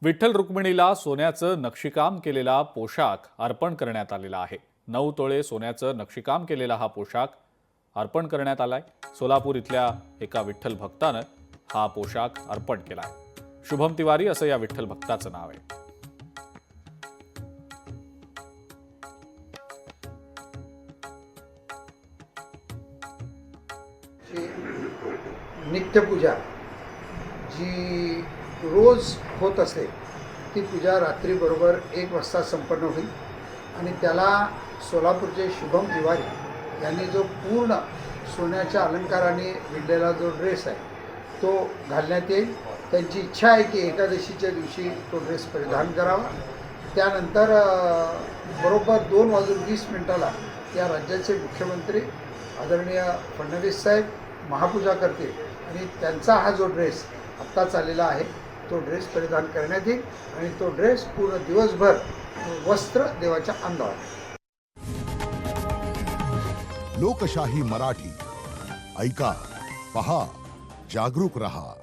विठ्ठल रुक्मिणीला सोन्याचं नक्षीकाम केलेला पोशाख अर्पण करण्यात आलेला आहे। 9 तोळे सोन्याचं नक्षीकाम केलेला हा पोशाख अर्पण करण्यात आलाय। सोलापूर इथल्या एका विठ्ठल भक्तानं हा पोशाख अर्पण केलाय। शुभम तिवारी असं या विठ्ठल भक्ताचं नाव आहे। नित्यपूजा जी रोज होत असते ती पूजा रात्री बरोबर 1 वाजता संपन्न होईल आणि त्याला सोलापूरचे शुभम तिवारी यांनी जो पूर्ण सोन्याच्या अलंकाराने विणलेला जो ड्रेस आहे तो घालण्यात येईल। त्यांची इच्छा आहे की एकादशीच्या दिवशी तो ड्रेस परिधान करावा। त्यानंतर बरोबर 2:20 या राज्याचे मुख्यमंत्री आदरणीय फडणवीस साहेब महापूजा करतील आणि त्यांचा हा जो ड्रेस आत्ता चाललेला आहे तो ड्रेस परिधान करण्यात येईल आणि तो ड्रेस पूर्ण दिवसभर वस्त्र देवाच्या अंगावर। लोकशाही मराठी ऐका, पहा, जागरूक रहा।